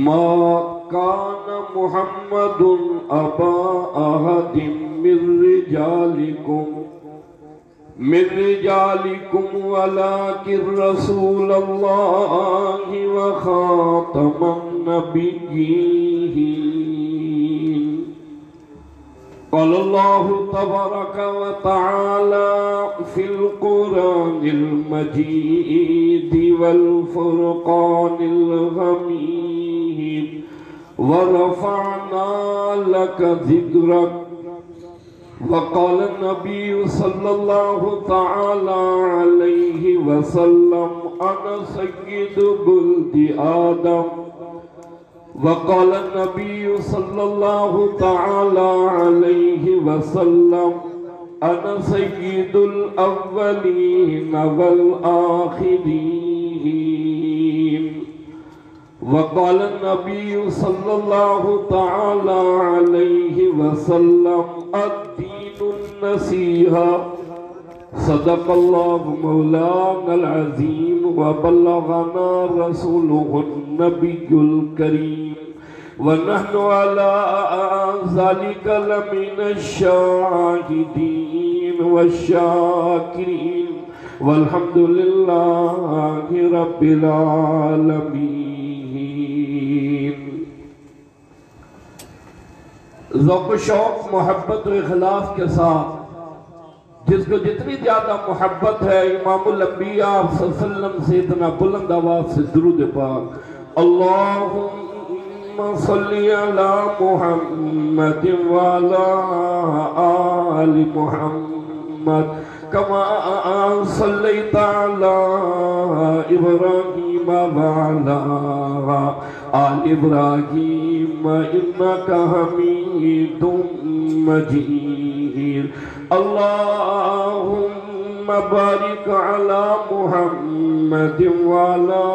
ما كان محمد أبا أحد من رجالكم ولكن رسول الله وخاتم النبيين. قال الله تبارك وتعالى في القرآن المجيد والفرقان الحميد ورفعنا لك ذكرك. وقال النبي صلى الله تعالى عليه وسلم أنا سيد ولد آدم. وقال النبي صلى الله تعالى عليه وسلم أنا سيد الأولين والآخرين. وقال النبي صلى الله تعالى عليه وسلم الدين النصيحة. صدق الله مولانا العظيم وبلغنا رسوله النبي الكريم ونحن على ذلك لمن الشاهدين والشاكرين والحمد لله رب العالمين. ذوق و شوق محبت و اخلاص کے ساتھ جس کو جتنی زیادہ محبت ہے امام الانبیاء صلی اللہ علیہ وسلم سے اتنا بلند آواز سے درود پاک. اللہم صلی علی محمد وعلی آل محمد کما صلیت علی ابراہیم وعلی آل ابراہیم انکا حمید مجید. اللهم بارك على محمد وعلى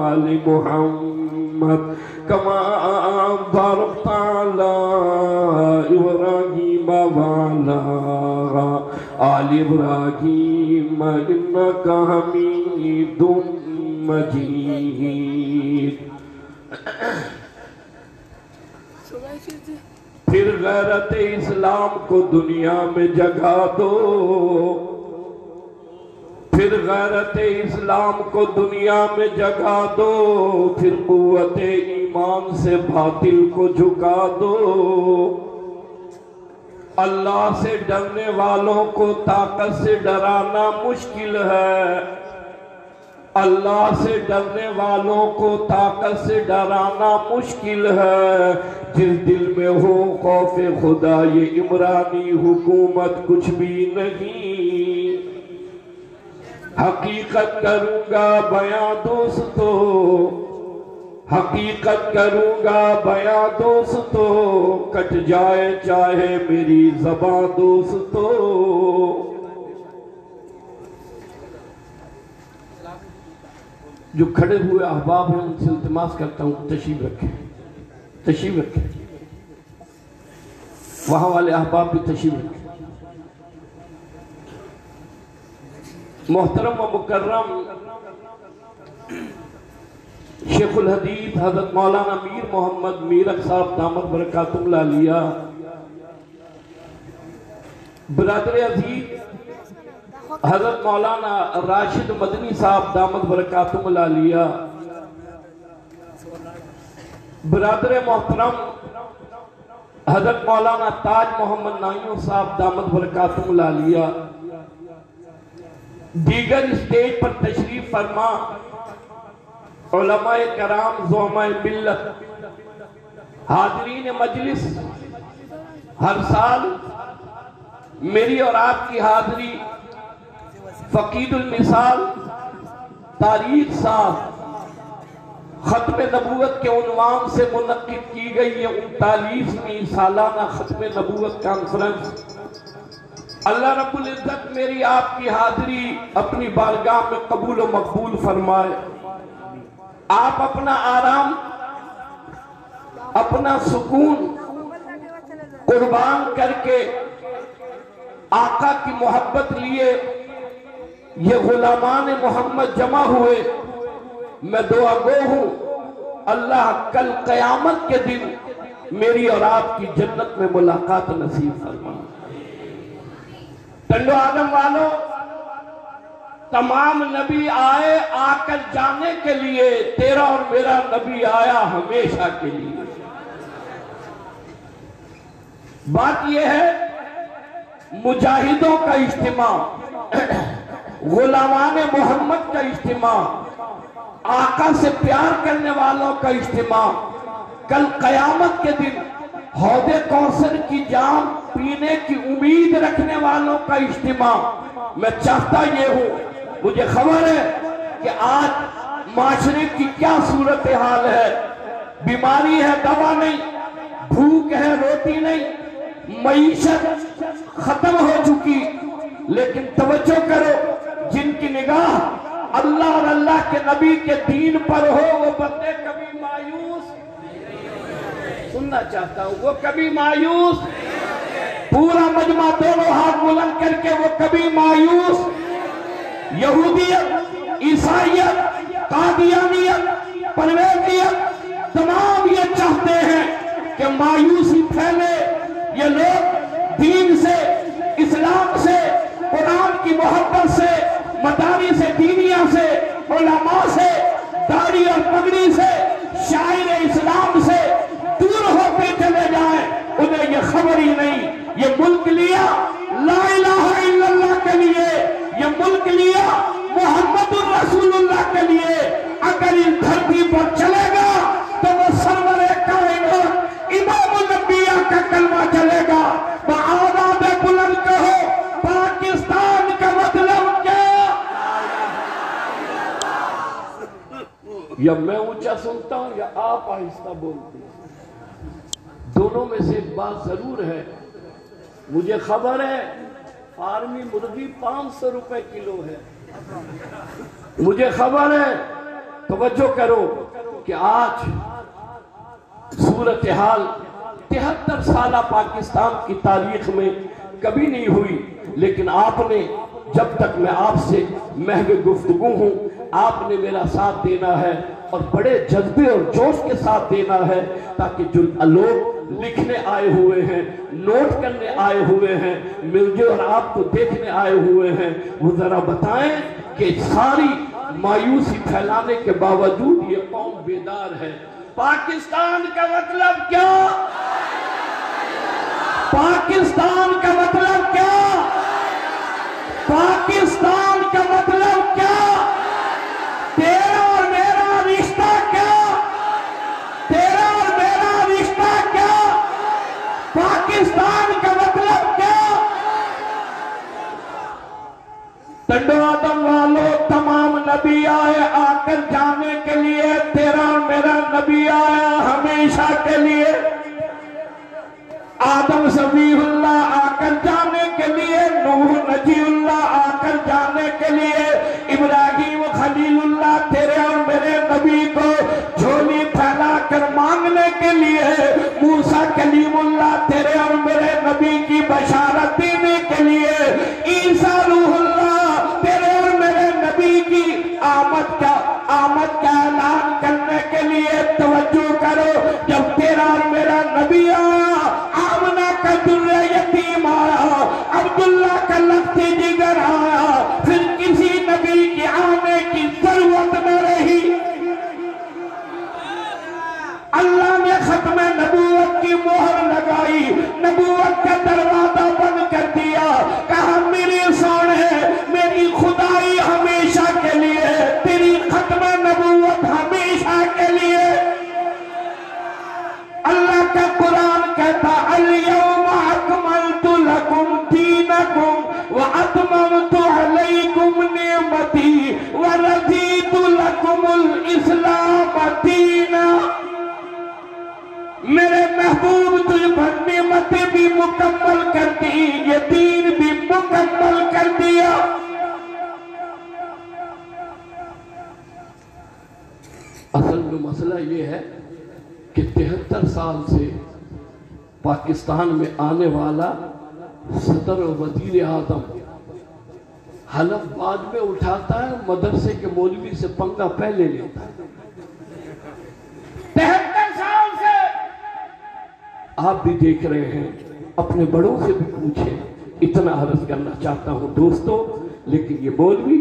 آل محمد كما باركت على إبراهيم وعلى آل إبراهيم إنك حميد مجيد. پھر غیرت اسلام کو دنیا میں جگا دو. پھر غیرت اسلام کو دنیا میں جگا دو. پھر قوت ایمان سے باطل کو جھکا دو. اللہ سے ڈرنے والوں کو طاقت سے ڈرانا مشکل ہے. اللہ سے ڈرنے والوں کو طاقت سے ڈرانا مشکل ہے. جس دل میں ہو خوف خدا یہ عمرانی حکومت کچھ بھی نہیں. حقیقت کروں گا بیاں دوستو. حقیقت کروں گا بیاں دوستو. کٹ جائے چاہے میری زبان دوستو. جو کھڑے ہوئے احباب ہیں ان سے التماس کرتا ہوں تشریف رکھیں. تشریف رکھیں. وہاں والے احباب بھی تشریف رکھیں. محترم و مکرم شیخ الحدیث حضرت مولانا میر محمد میرک صاحب دامت برکاتہم العالیہ. برادر عزیز حضرت مولانا راشد مدنی صاحب دامت برکاتہم العالیہ. برادر محترم حضرت مولانا تاج محمد نائیوں صاحب دامت برکاتہم العالیہ. دیگر اسٹیج پر تشریف فرما علماء کرام زعماء ملت حاضرین مجلس. ہر سال میری اور آپ کی حاضری فقید المثال تاریخ صاحب ختم نبوت کے عنوان سے منعقد کی گئی ہے 39ویں سالانہ ختم نبوت کانفرنس. اللہ رب العزت میری آپ کی حاضری اپنی بارگاہ میں قبول و مقبول فرمائے. آپ اپنا آرام اپنا سکون قربان کر کے آقا کی محبت لیے یہ غلامان محمد جمع ہوئے، میں دعا گو ہوں اللہ کل قیامت کے دن میری اور آپ کی جنت میں ملاقات نصیب فرما۔ ٹنڈو آدم والوں، تمام نبی آئے آ کر جانے کے لیے، تیرا اور میرا نبی آیا ہمیشہ کے لیے۔ بات یہ ہے مجاہدوں کا اجتماع، غلامان محمد کا اجتماع، آقا سے پیار کرنے والوں کا اجتماع، کل قیامت کے دن حوض کوثر کی جام پینے کی امید رکھنے والوں کا اجتماع۔ میں چاہتا یہ ہوں، مجھے خبر ہے کہ آج معاشرے کی کیا صورتحال ہے، بیماری ہے دوا نہیں، بھوک ہے روٹی نہیں، معیشت ختم ہو چکی، لیکن توجہ کرو، جن کی نگاہ اللہ اور اللہ کے نبی کے دین پر ہو وہ بندے کبھی مایوس، سننا چاہتا ہوں، وہ کبھی مایوس، پورا مجمع دونوں ہاتھ بلند کر کے، وہ کبھی مایوس، یہودیت، عیسائیت، قادیانیت، پرویزیت، تمام یہ چاہتے ہیں کہ مایوسی پھیلے، یہ لوگ دین سے، اسلام سے، قرآن کی محبت سے، مدارس دینیہ سے، علماء سے، داڑھی اور پگڑی سے، شاعر اسلام سے دور ہوتے چلے جائیں، انہیں یہ خبر ہی نہیں، یہ ملک لیا لا الہ الا اللہ کے لیے، یہ ملک لیا محمد الرسول اللہ کے لیے، اگر اس دھرتی پر چلے گا تو وہ سرور کائنات امام الانبیاء کا کلمہ چلے گا۔ بآواز بلند کہو پاکستان کا مطلب کیا؟ یا میں اونچا سنتا ہوں یا آپ آہستہ بولتے ہیں؟ دونوں میں سے ایک بات ضرور ہے، مجھے خبر ہے فارمی مرغی 500 روپے کلو ہے، مجھے خبر ہے، توجہ کرو کہ آج صورتحال 73 سالہ پاکستان کی تاریخ میں کبھی نہیں ہوئی، لیکن آپ نے، جب تک میں آپ سے محو گفتگو ہوں، آپ نے میرا ساتھ دینا ہے اور بڑے جذبے اور جوش کے ساتھ دینا ہے، تاکہ جو لوگ لکھنے آئے ہوئے ہیں، نوٹ کرنے آئے ہوئے ہیں، مجھے اور آپ کو دیکھنے آئے ہوئے ہیں، وہ ذرا بتائیں کہ ساری مایوسی پھیلانے کے باوجود یہ قوم بیدار ہے۔ پاکستان کا مطلب کیا؟ پاکستان کا مطلب کیا؟ پاکستان کا مطلب کیا؟ تیرا اور میرا رشتہ کیا؟ تیرا اور میرا رشتہ کیا؟ پاکستان کا مطلب کیا؟ ٹنڈو آدم والو، تمام نبی آئے آ کر جانے کے لیے، تیرا اور میرا نبی آیا ہمیشہ کے لیے۔ آدم صفی اللہ آ کر جانے کے لیے، نوح نجی اللہ آ کر جانے کے لیے، ابراہیم خلیل اللہ تیرے اور میرے نبی کو جھولی پھیلا کر مانگنے کے لیے، موسیٰ کلیم اللہ تیرے اور میرے نبی کی بشارت دینے کے لیے، عیسیٰ روح اللہ تیرے اور میرے نبی کی آمد کا اعلان کرنے کے لیے۔ توجہ کرو، جب تیرا اور میرا نبی آیا، آمنہ کا در یتیم آیا، عبداللہ کا لختی جگر آیا، پھر کسی نبی کی آنے کی ضرورت نہ رہی۔ اللہ نے ختم نبوت کی مہر لگائی، نبوت کا دروازہ بند کر دیا، کہا میری سونے، میری خدائی ہمیشہ کے لیے، تیری ختم نبوت ہمیشہ کے لیے۔ اللہ کا قرآن کہتا اليوم اکملت لکم دینکم واتممت علیکم نعمتی ورضیت لکم الاسلام دینا۔ میرے محبوب تجھ پر نعمتیں بھی مکمل کر دی، یہ دین بھی مکمل کر دیا۔ اصل میں مسئلہ یہ ہے کہ 73 سال سے پاکستان میں آنے والا صدر و وزیر اعظم حلف بعد میں اٹھاتا ہے، مدرسے کے مولوی سے پنگا پہلے لیتا ہے۔ 73 سال سے آپ بھی دیکھ رہے ہیں، اپنے بڑوں سے بھی پوچھیں۔ اتنا عرض کرنا چاہتا ہوں دوستو، لیکن یہ مولوی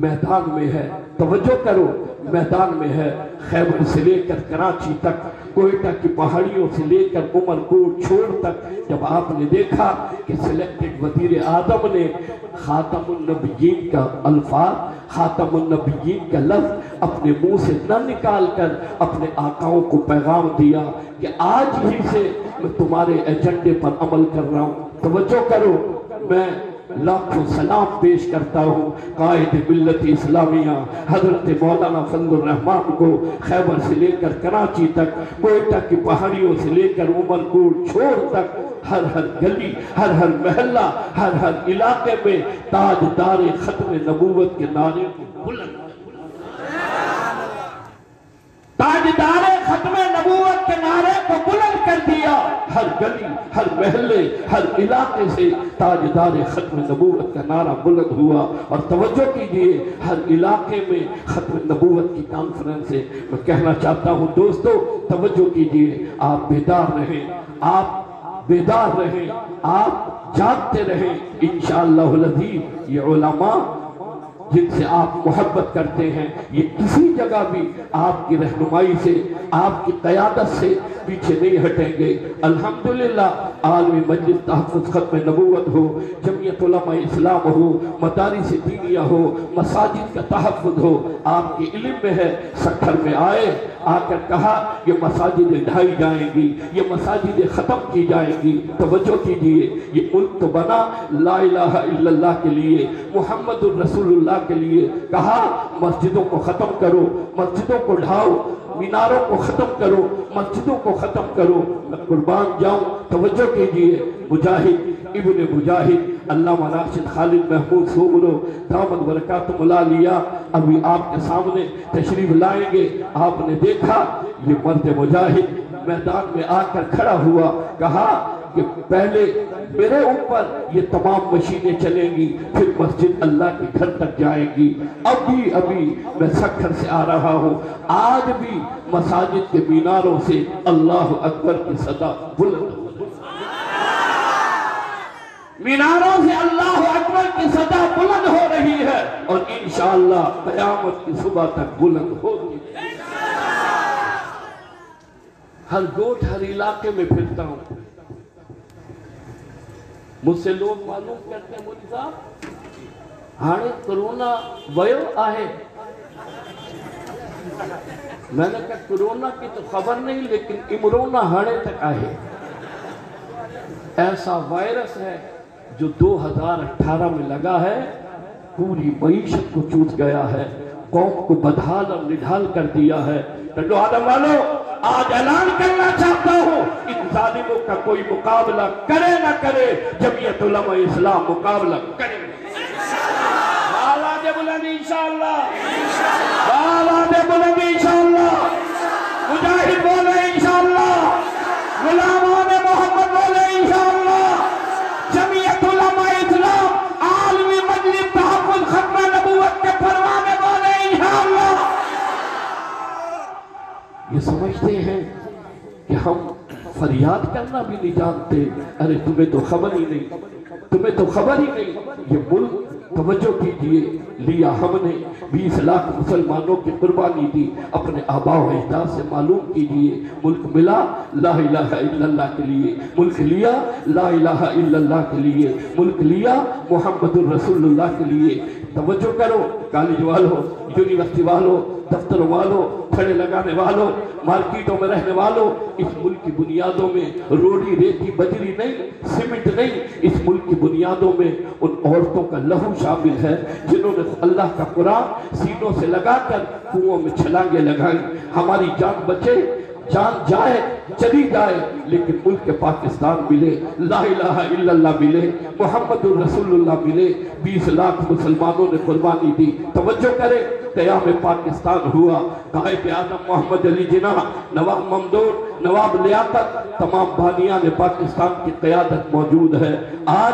میدان میں ہے، توجہ کرو، میدان میں ہے۔ خیبر سے لے کر کراچی تک، کوئٹہ کی پہاڑیوں سے لے کر عمر کوٹ چھوڑ تک، جب آپ نے دیکھا کہ سلیکٹڈ وزیر اعظم نے خاتم النبیین کا الفاظ، خاتم النبیین کا لفظ اپنے منہ سے نہ نکال کر اپنے آقاؤں کو پیغام دیا کہ آج ہی سے میں تمہارے ایجنڈے پر عمل کر رہا ہوں۔ توجہ کرو، میں لاکھوں سلام پیش کرتا ہوں قائد ملت اسلامیہ حضرت مولانا فضل الرحمان کو، خیبر سے لے کر کراچی تک، کوئٹہ کی پہاڑیوں سے لے کر عمر کوٹ چھوڑ تک، ہر گلی، ہر محلہ، ہر علاقے میں تاجدار ختم نبوت کے نعرے کو بلند، تاجدار ختم نبوت کے نعرے کو بلند کر دیا۔ ہر گلی، ہر محلے، ہر علاقے سے تاجدار ختم نبوت کا نعرہ بلند ہوا۔ اور توجہ کیجئے، ہر علاقے میں ختم نبوت کی کانفرنس ہے۔ میں کہنا چاہتا ہوں دوستو، توجہ کیجئے، آپ بیدار رہیں، آپ بیدار رہیں، آپ جاگتے رہیں۔ انشاءاللہ العزیز یہ علماء جن سے آپ محبت کرتے ہیں، یہ کسی جگہ بھی آپ کی رہنمائی سے، آپ کی قیادت سے پیچھے نہیں ہٹیں گے۔ الحمدللہ عالمی مجلس تحفظ ختم نبوت ہو، جمعیت علماء اسلام ہو، مدارس دینیہ ہو، مساجد کا تحفظ ہو، آپ کے علم میں ہے۔ سکھر میں آئے، آ کر کہا یہ مساجدیں ڈھائی جائیں گی، یہ مساجدیں ختم کی جائیں گی۔ توجہ کیجئے، یہ ملک تو بنا لا الہ الا اللہ کے لیے، محمد الرسول اللہ کے لیے۔ کہا مسجدوں کو ختم کرو، مسجدوں کو ڈھاؤ، میناروں کو ختم کرو، مسجدوں کو ختم کرو۔ میں قربان جاؤں، توجہ کیجئے، مجاہد ابن مجاہد علامہ راشد خالد محمود سوگرو دامت برکاتہ العالیہ ابھی آپ کے سامنے تشریف لائیں گے۔ آپ نے دیکھا یہ مرد مجاہد میدان میں آ کر کھڑا ہوا، کہا کہ پہلے میرے اوپر یہ تمام مشینیں چلیں گی، پھر مسجد اللہ کے گھر تک جائیں گی۔ ابھی میں سکھر سے آ رہا ہوں، آج بھی مساجد کے میناروں سے اللہ اکبر کی صدا بلند، میناروں سے اللہ اکبر کی صدا بلند ہو رہی ہے، اور انشاءاللہ قیامت کی صبح تک بلند ہوگی۔ ہر گوٹ، ہر علاقے میں پھرتا ہوں، مجھ سے لوگ معلوم کرتے ہیں مجھ صاحب ہاڑے کرونا ویو آئے۔ میں نے کہا کرونا کی تو خبر نہیں، لیکن امرونا ہاڑے تک آئے۔ ایسا وائرس ہے جو 2018 میں لگا ہے، پوری معیشت کو چوٹ گیا ہے، قوم کو بدحال اور نڈھال کر دیا ہے۔ ٹنڈو آدم والوں، آج اعلان کرنا چاہتا ہوں، ان ظالموں کا کوئی مقابلہ کرے نہ کرے، جمعیت علماء اسلام مقابلہ کرے۔ بالا دے بلند انشاءاللہ، بالا دے بلند انشاءاللہ، مجاہد بولے انشاءاللہ، غلامان محمد بولے انشاءاللہ، جمعیت علماء اسلام عالمی مجلس تحفظ ختم نبوت کے پروانے بولے انشاءاللہ۔ یہ سمجھتے ہیں کہ ہم فریاد کرنا بھی نہیں جانتے، ارے تمہیں تو خبر ہی نہیں، تمہیں تو خبر ہی نہیں۔ یہ ملک، توجہ کیجئے، لیا ہم نے 20 لاکھ مسلمانوں کی قربانی دی، اپنے آباء و اجداد سے معلوم کیجئے۔ ملک ملا لا الہ الا اللہ کے لیے، ملک لیا لا الہ الا اللہ کے لیے، ملک لیا محمد الرسول اللہ کے لیے۔ توجہ کرو، کالج والوں، یونیورسٹی والوں، دفتروں والوں، کھڑے لگانے والوں، مارکیٹوں میں رہنے والوں، اس ملک کی بنیادوں میں روڑی ریتی بجری نہیں، سیمنٹ نہیں، اس ملک کی بنیادوں میں ان عورتوں کا لہو شامل ہے جنہوں نے اللہ کا قرآن سینوں سے لگا کر کنووں میں چھلانگیں لگائیں۔ ہماری جان بچے، جان جائے، چلی جائے، لیکن ملک پاکستان ملے، لا الہ الا اللہ ملے، محمد الرسول اللہ ملے۔ 20 لاکھ مسلمانوں نے قربانی دی۔ توجہ کرے، قیام پاکستان ہوا، قائد اعظم محمد علی جناح، نواب ممدوح، نواب لیاقت، تمام بانیان پاکستان کی قیادت موجود ہے۔ آج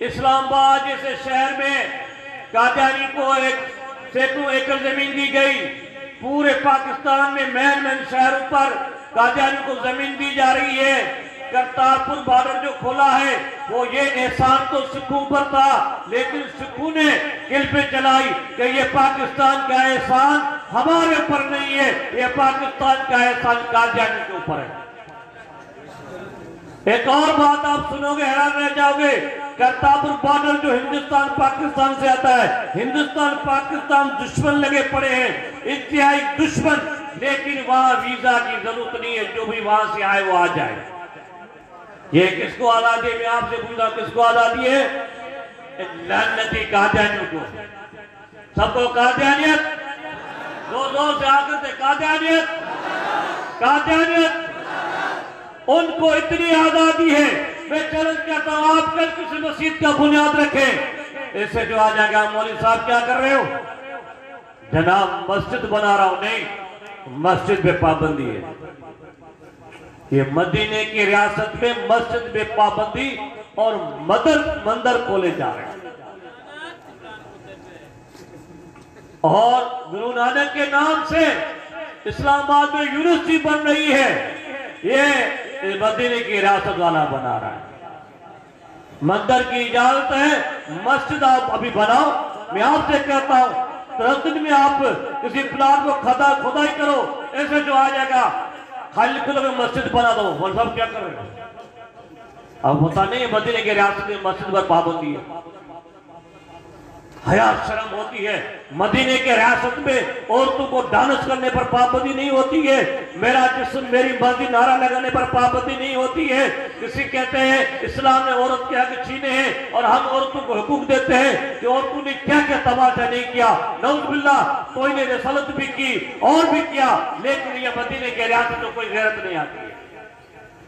اسلام آباد جیسے شہر میں قادیانی کو سینکڑوں ایکڑ زمین دی گئی، پورے پاکستان میں مین شہروں پر قادیانی کو زمین دی جا رہی ہے۔ کرتارپور بارڈر جو کھولا ہے وہ یہ احسان تو سکھوں پر تھا، لیکن سکھوں نے کل پہ چلائی کہ یہ پاکستان کا احسان ہمارے اوپر نہیں ہے، یہ پاکستان کا احسان قادیانی کے اوپر ہے۔ ایک اور بات آپ سنو گے حیران رہ جاؤ گے، کرتارپور بارڈر جو ہندوستان پاکستان سے آتا ہے، ہندوستان پاکستان دشمن لگے پڑے ہیں، انتہائی دشمن، لیکن وہاں ویزا کی ضرورت نہیں ہے، جو بھی وہاں سے آئے وہ آ جائے۔ یہ کس کو آزادی ہے؟ میں آپ سے پوچھتا کس کو آزادی ہے؟ لعنتی قادیانیوں کو، سب کو قادیانیت، زور سے آخر سے قادیانیت، قادیانیت، ان کو اتنی آزادی ہے۔ میں چیلنج کرتا ہوں آپ کل کسی مسجد کا بنیاد رکھیں، اس سے جو آ جائے گا مولوی صاحب کیا کر رہے ہو؟ جناب مسجد بنا رہا ہوں، نہیں، مسجد پہ پابندی ہے۔ یہ مدینے کی ریاست میں مسجد پہ پابندی اور مندر کھولے جا رہے ہیں، اور گرو نانک کے نام سے اسلام آباد میں یونیورسٹی بن رہی ہے، یہ مدینے کی ریاست والا بنا رہا ہے۔ مندر کی اجازت ہے، مسجد آپ ابھی بناؤ۔ میں آپ سے کہتا ہوں ترنت میں آپ کسی پلاٹ کو کھدائی کرو، ایسے جو آ جائے گا خالی خود میں مسجد بنا دو، وہ سب کیا کر رہے ہیں؟ اب ہوتا نہیں ہے مدینے کے ریاست میں مسجد پر پابندی ہے، حیا شرم ہوتی ہے۔ مدینے کے ریاست میں عورتوں کو ڈانس کرنے پر پابندی نہیں ہوتی ہے، میرا جسم میری مرضی نعرہ لگانے پر پابندی نہیں ہوتی ہے۔ کسی کہتے ہیں اسلام نے عورت کے حق چھینے ہیں اور ہم عورتوں کو حقوق دیتے ہیں کہ عورتوں نے کیا کیا تماشا نہیں کیا، نعوذ باللہ، کوئی نے رسالت بھی کی اور بھی کیا، لیکن یہ مدینے کے ریاست میں کوئی غیرت نہیں آتی ہے۔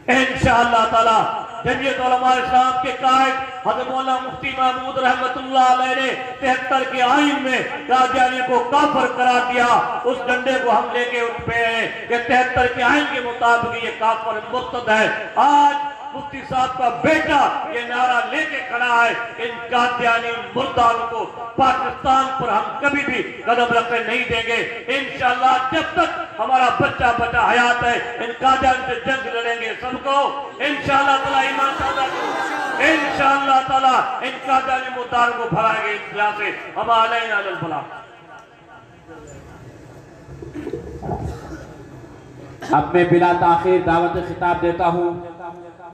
انشاءاللہ تعالی جمعیت علماء اسلام کے قائد حضرت مولانا مفتی محمود رحمت اللہ علیہ نے 73 کے آئین میں قادیانی کو کافر قرار دیا۔ اس ڈنڈے کو ہم لے کے اٹھ پہ ہیں کہ 73 کے آئین کے مطابق یہ کافر مرتد ہے۔ آج مفتی صاحب کا بیٹا یہ نعرہ لے کے کھڑا ہے، ان قادیانی مرداروں کو پاکستان پر ہم کبھی بھی قدم رکھنے نہیں دیں گے۔ انشاءاللہ جب تک ہمارا بچہ حیات ہے ان قادیان سے جنگ لڑیں گے سب کو، انشاءاللہ تعالی ایمان پیدا کرو، انشاءاللہ تعالی ان قادیانی مرداروں کو بھرائیں گے اس طرح سے۔ ہم علینا الفلاح۔ اب میں بلا تاخیر دعوت خطاب دیتا ہوں